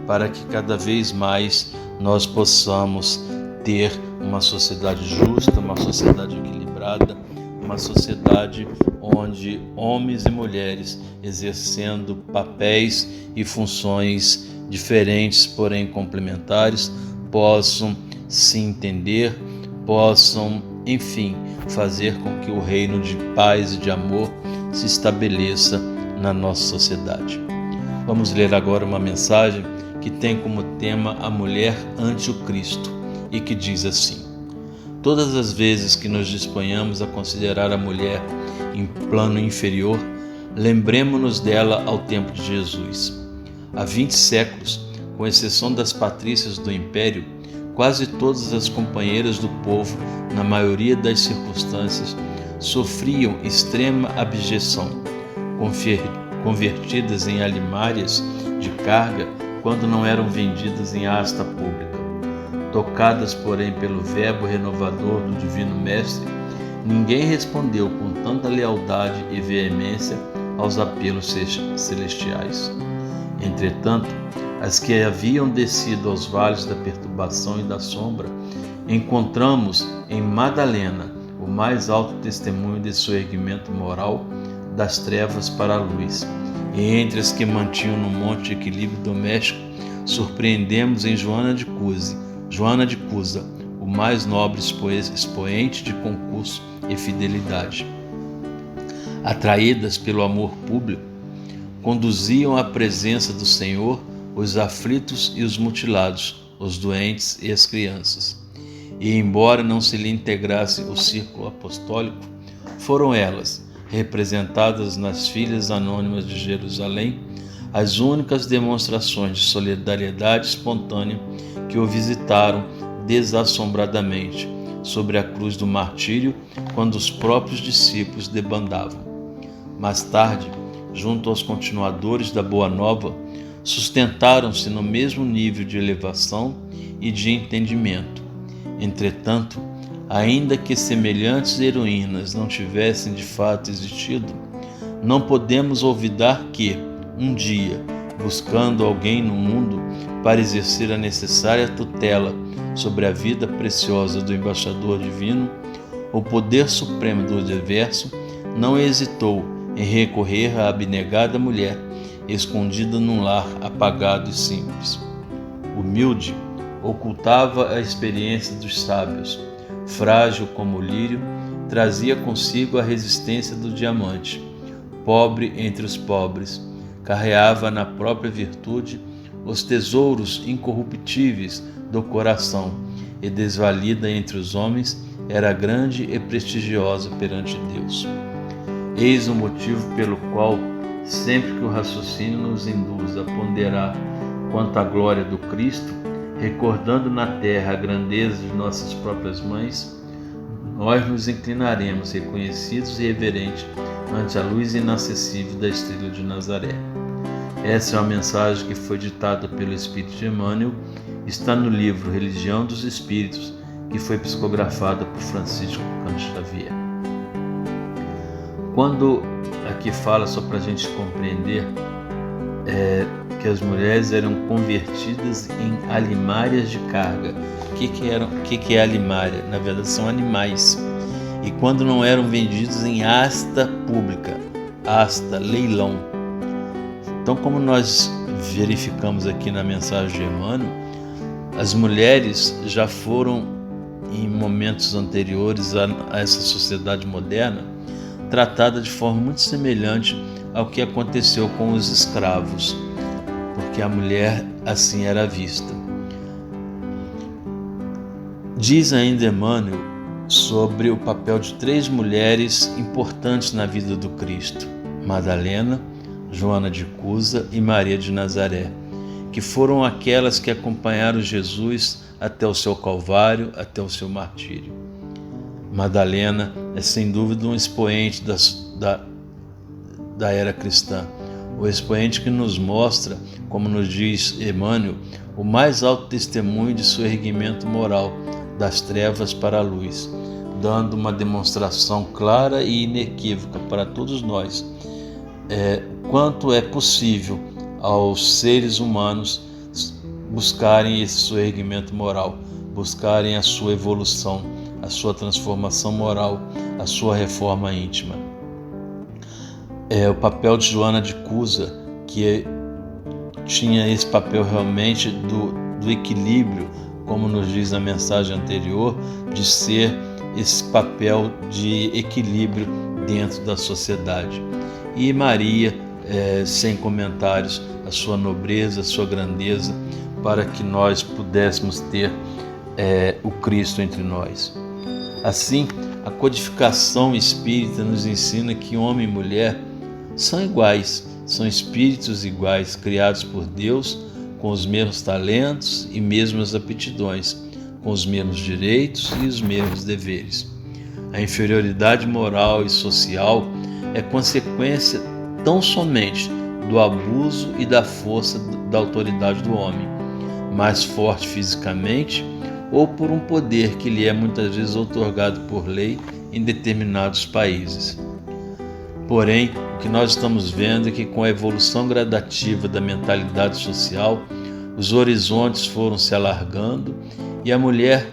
para que cada vez mais nós possamos ter uma sociedade justa, uma sociedade equilibrada, uma sociedade onde homens e mulheres exercendo papéis e funções diferentes, porém complementares, possam se entender, possam, enfim, fazer com que o reino de paz e de amor se estabeleça na nossa sociedade. Vamos ler agora uma mensagem que tem como tema a mulher ante o Cristo e que diz assim: todas as vezes que nos disponhamos a considerar a mulher em plano inferior, lembremo-nos dela ao tempo de Jesus. Há 20 séculos, com exceção das patrícias do Império, quase todas as companheiras do povo, na maioria das circunstâncias, sofriam extrema abjeção, convertidas em alimárias de carga quando não eram vendidas em asta pública. Tocadas, porém, pelo verbo renovador do Divino Mestre, ninguém respondeu com tanta lealdade e veemência aos apelos celestiais. Entretanto, as que haviam descido aos vales da perturbação e da sombra, encontramos em Madalena o mais alto testemunho de seu erguimento moral das trevas para a luz. E entre as que mantinham no monte de equilíbrio doméstico, surpreendemos em Joana de Cusa, o mais nobre expoente de concurso e fidelidade. Atraídas pelo amor público, conduziam à presença do Senhor os aflitos e os mutilados, os doentes e as crianças. E embora não se lhe integrasse o círculo apostólico, foram elas, representadas nas filhas anônimas de Jerusalém, as únicas demonstrações de solidariedade espontânea que o visitaram desassombradamente sobre a cruz do martírio quando os próprios discípulos debandavam. Mais tarde, junto aos continuadores da Boa Nova, sustentaram-se no mesmo nível de elevação e de entendimento. Entretanto, ainda que semelhantes heroínas não tivessem de fato existido, não podemos olvidar que, um dia, buscando alguém no mundo para exercer a necessária tutela sobre a vida preciosa do embaixador divino, o poder supremo do universo não hesitou em recorrer à abnegada mulher, escondida num lar apagado e simples. Humilde, ocultava a experiência dos sábios. Frágil como o lírio, trazia consigo a resistência do diamante. Pobre entre os pobres, carreava na própria virtude os tesouros incorruptíveis do coração, e desvalida entre os homens, era grande e prestigiosa perante Deus. Eis o motivo pelo qual, sempre que o raciocínio nos induz a ponderar quanto à glória do Cristo, recordando na terra a grandeza de nossas próprias mães, nós nos inclinaremos reconhecidos e reverentes ante a luz inacessível da estrela de Nazaré. Essa é uma mensagem que foi ditada pelo Espírito de Emmanuel, está no livro Religião dos Espíritos, que foi psicografada por Francisco Cândido Xavier. Quando aqui fala, só para a gente compreender, que as mulheres eram convertidas em alimárias de carga. O que é alimária? Na verdade, são animais. E quando não eram vendidos em asta pública, asta, leilão. Então, como nós verificamos aqui na mensagem de Emmanuel, as mulheres já foram, em momentos anteriores a essa sociedade moderna, tratadas de forma muito semelhante ao que aconteceu com os escravos, porque a mulher assim era vista. Diz ainda Emmanuel sobre o papel de 3 mulheres importantes na vida do Cristo: Madalena, Joana de Cusa e Maria de Nazaré, que foram aquelas que acompanharam Jesus até o seu Calvário, até o seu martírio. Madalena é sem dúvida um expoente da era cristã, o expoente que nos mostra, como nos diz Emmanuel, o mais alto testemunho de seu erguimento moral, das trevas para a luz, dando uma demonstração clara e inequívoca para todos nós, quanto é possível aos seres humanos buscarem esse seu erguimento moral, buscarem a sua evolução, a sua transformação moral, a sua reforma íntima. O papel de Joana de Cusa, que tinha esse papel realmente do equilíbrio, como nos diz a mensagem anterior, de ser esse papel de equilíbrio dentro da sociedade. E Maria, sem comentários, a sua nobreza, a sua grandeza, para que nós pudéssemos ter o Cristo entre nós. Assim, a codificação espírita nos ensina que homem e mulher são iguais, são espíritos iguais, criados por Deus, com os mesmos talentos e mesmas aptidões, com os mesmos direitos e os mesmos deveres. A inferioridade moral e social é consequência tão somente do abuso e da força da autoridade do homem, mais forte fisicamente ou por um poder que lhe é muitas vezes outorgado por lei em determinados países. Porém, o que nós estamos vendo é que com a evolução gradativa da mentalidade social, os horizontes foram se alargando e a mulher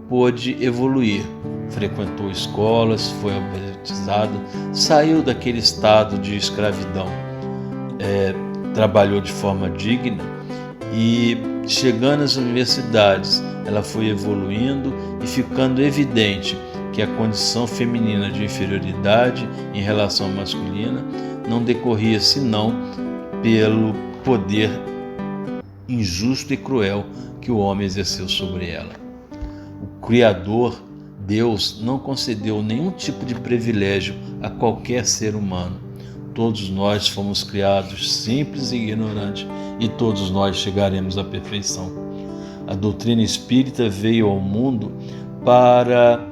pôde evoluir. Frequentou escolas, foi alfabetizada, saiu daquele estado de escravidão, trabalhou de forma digna e, chegando às universidades, ela foi evoluindo e ficando evidente que a condição feminina de inferioridade em relação à masculina não decorria senão pelo poder injusto e cruel que o homem exerceu sobre ela. O Criador, Deus, não concedeu nenhum tipo de privilégio a qualquer ser humano. Todos nós fomos criados simples e ignorantes e todos nós chegaremos à perfeição. A doutrina espírita veio ao mundo para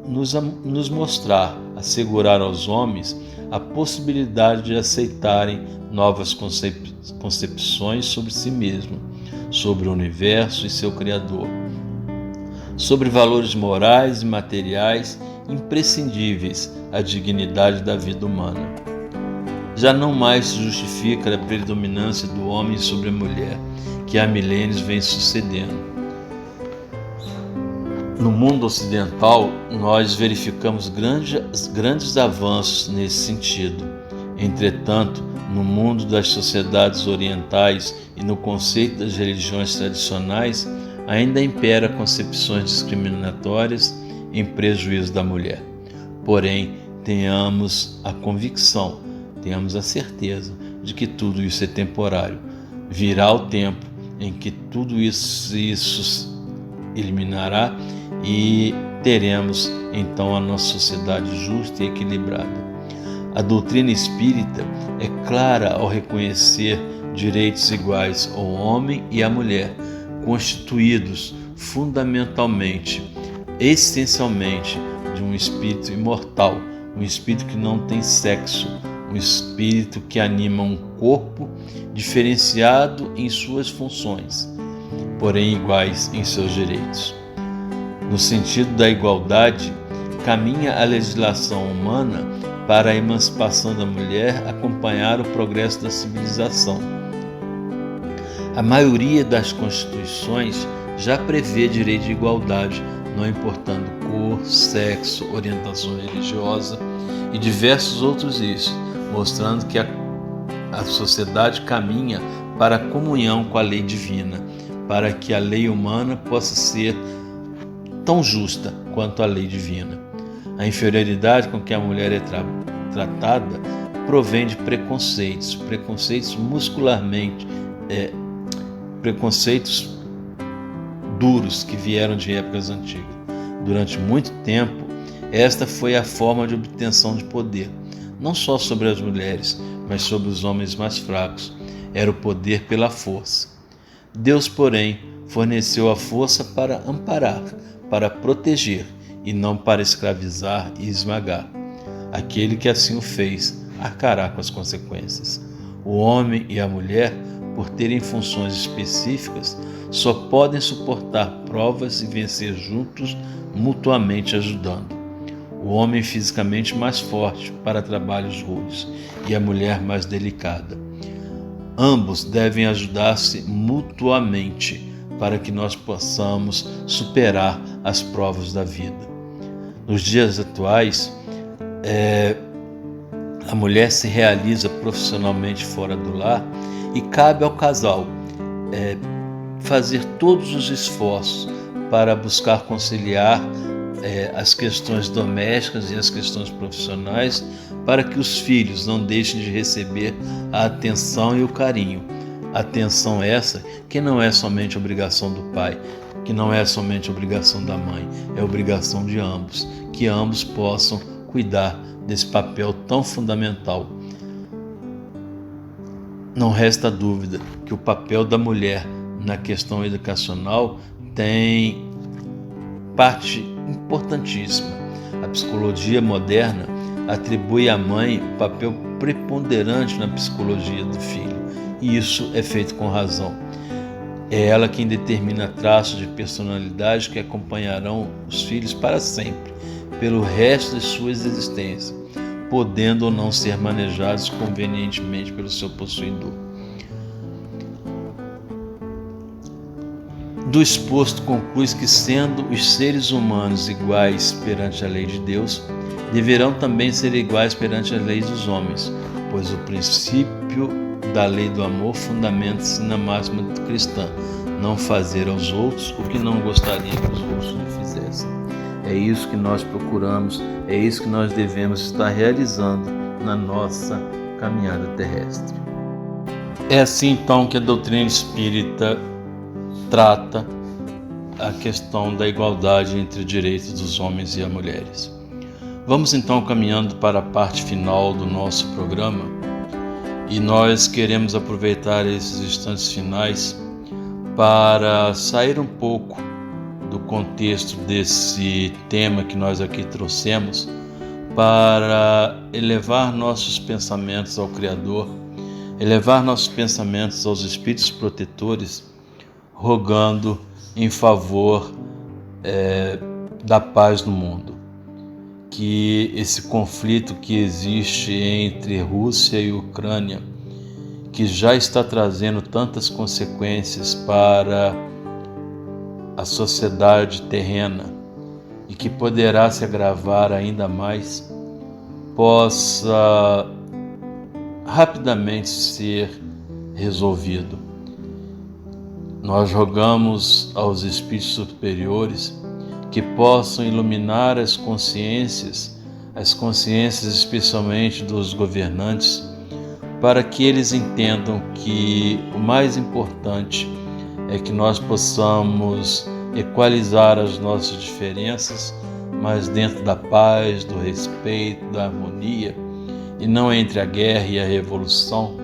nos mostrar, assegurar aos homens a possibilidade de aceitarem novas concepções sobre si mesmo, sobre o universo e seu Criador, sobre valores morais e materiais imprescindíveis à dignidade da vida humana. Já não mais se justifica a predominância do homem sobre a mulher, que há milênios vem sucedendo. No mundo ocidental, nós verificamos grandes avanços nesse sentido. Entretanto, no mundo das sociedades orientais e no conceito das religiões tradicionais, ainda impera concepções discriminatórias em prejuízo da mulher. Porém, tenhamos a convicção, tenhamos a certeza de que tudo isso é temporário. Virá o tempo em que tudo isso eliminará e teremos então a nossa sociedade justa e equilibrada. A doutrina espírita é clara ao reconhecer direitos iguais ao homem e à mulher, constituídos fundamentalmente, essencialmente, de um espírito imortal, um espírito que não tem sexo, um espírito que anima um corpo diferenciado em suas funções, porém iguais em seus direitos. No sentido da igualdade, caminha a legislação humana para a emancipação da mulher acompanhar o progresso da civilização. A maioria das constituições já prevê direito de igualdade, não importando cor, sexo, orientação religiosa e diversos outros isso, mostrando que a sociedade caminha para a comunhão com a lei divina, para que a lei humana possa ser tão justa quanto a lei divina. A inferioridade com que a mulher é tratada provém de preconceitos muscularmente, preconceitos duros que vieram de épocas antigas. Durante muito tempo, esta foi a forma de obtenção de poder, não só sobre as mulheres, mas sobre os homens mais fracos era o poder pela força. Deus, porém, forneceu a força para amparar, para proteger e não para escravizar e esmagar. Aquele que assim o fez arcará com as consequências. O homem e a mulher, por terem funções específicas, só podem suportar provas e vencer juntos, mutuamente ajudando. O homem fisicamente mais forte para trabalhos rudes e a mulher mais delicada. Ambos devem ajudar-se mutuamente para que nós possamos superar as provas da vida. Nos dias atuais, a mulher se realiza profissionalmente fora do lar e cabe ao casal fazer todos os esforços para buscar conciliar as questões domésticas e as questões profissionais para que os filhos não deixem de receber a atenção e o carinho. Atenção essa que não é somente obrigação do pai, que não é somente obrigação da mãe, é obrigação de ambos, que ambos possam cuidar desse papel tão fundamental. Não resta dúvida que o papel da mulher na questão educacional tem parte importantíssima. A psicologia moderna atribui à mãe um papel preponderante na psicologia do filho, e isso é feito com razão. É ela quem determina traços de personalidade que acompanharão os filhos para sempre, pelo resto de suas existências, podendo ou não ser manejados convenientemente pelo seu possuidor. Do exposto conclui-se que, sendo os seres humanos iguais perante a lei de Deus, deverão também ser iguais perante a lei dos homens, pois o princípio da lei do amor fundamenta-se na máxima cristã: não fazer aos outros o que não gostaria que os outros lhe fizessem. É isso que nós procuramos, é isso que nós devemos estar realizando na nossa caminhada terrestre. É assim então que a doutrina espírita trata a questão da igualdade entre os direitos dos homens e as mulheres. Vamos então caminhando para a parte final do nosso programa, e nós queremos aproveitar esses instantes finais para sair um pouco do contexto desse tema que nós aqui trouxemos, para elevar nossos pensamentos ao Criador, elevar nossos pensamentos aos Espíritos protetores, rogando em favor da paz no mundo. Que esse conflito que existe entre Rússia e Ucrânia, que já está trazendo tantas consequências para a sociedade terrena e que poderá se agravar ainda mais, possa rapidamente ser resolvido. Nós rogamos aos Espíritos superiores que possam iluminar as consciências especialmente dos governantes, para que eles entendam que o mais importante é que nós possamos equalizar as nossas diferenças, mas dentro da paz, do respeito, da harmonia, e não entre a guerra e a revolução,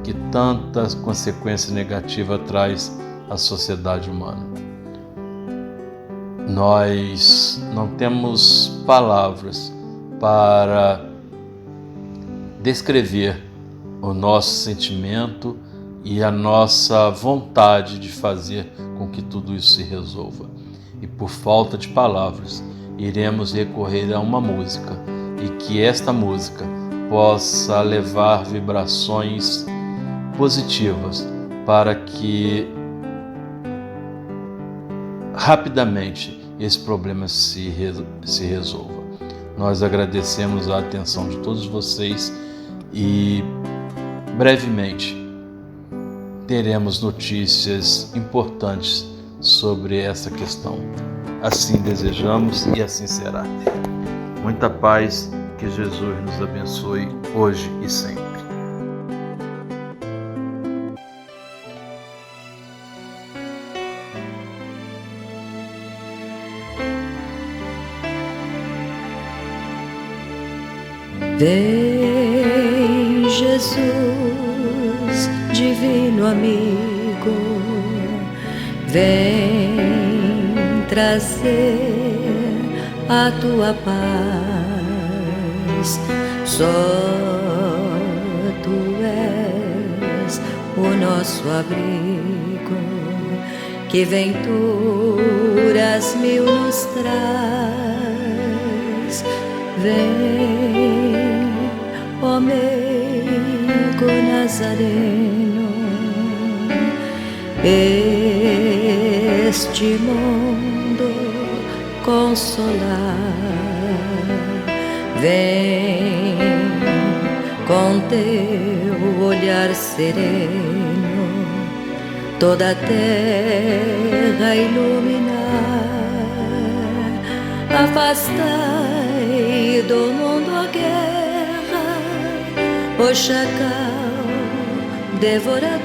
que tantas consequências negativas traz à sociedade humana. Nós não temos palavras para descrever o nosso sentimento e a nossa vontade de fazer com que tudo isso se resolva. E por falta de palavras, iremos recorrer a uma música, e que esta música possa levar vibrações positivas para que rapidamente esse problema se resolva. Nós agradecemos a atenção de todos vocês e brevemente teremos notícias importantes sobre essa questão. Assim desejamos e assim será. Muita paz, que Jesus nos abençoe hoje e sempre. Jesus, divino amigo, vem trazer a tua paz. Só tu és o nosso abrigo, que venturas mil nos traz. Vem, ó meigo nazareno, este mundo consolar. Vem com teu olhar sereno toda a terra iluminar. Afastai do mundo a guerra, o chacal devorador,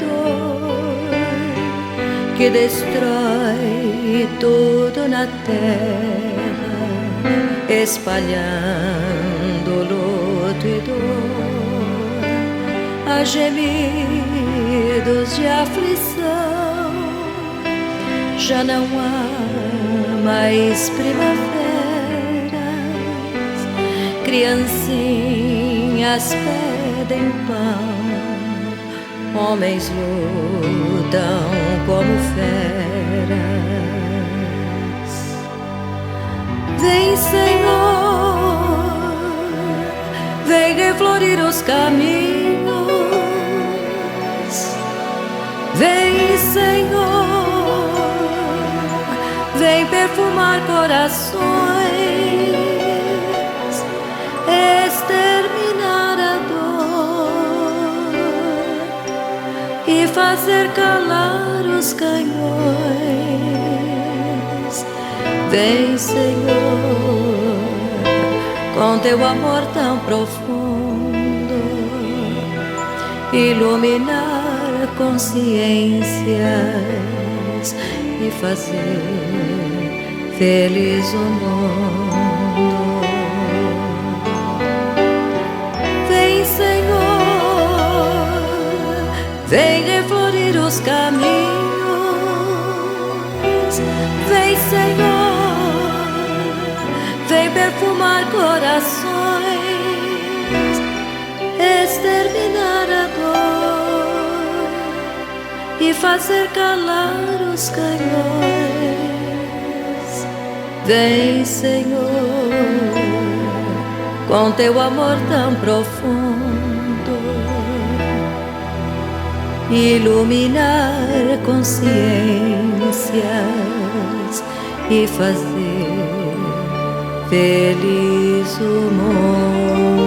que destrói tudo na terra, espalhando luto e dor. Há gemidos de aflição, já não há mais primaveras. Criancinhas pedem pão, homens lutam como feras. Vem, Senhor, vem reflorir os caminhos. Vem, Senhor, vem perfumar corações, exterminar a dor e fazer calar os canhões. Vem, Senhor, com teu amor tão profundo, iluminar consciências e fazer feliz o mundo. Vem, Senhor, vem reflorir os caminhos. Vem, Senhor, vem perfumar corações, exterminar a dor e fazer calar os canhões. Vem, Senhor, com teu amor tão profundo, iluminar consciências e fazer feliz o mundo.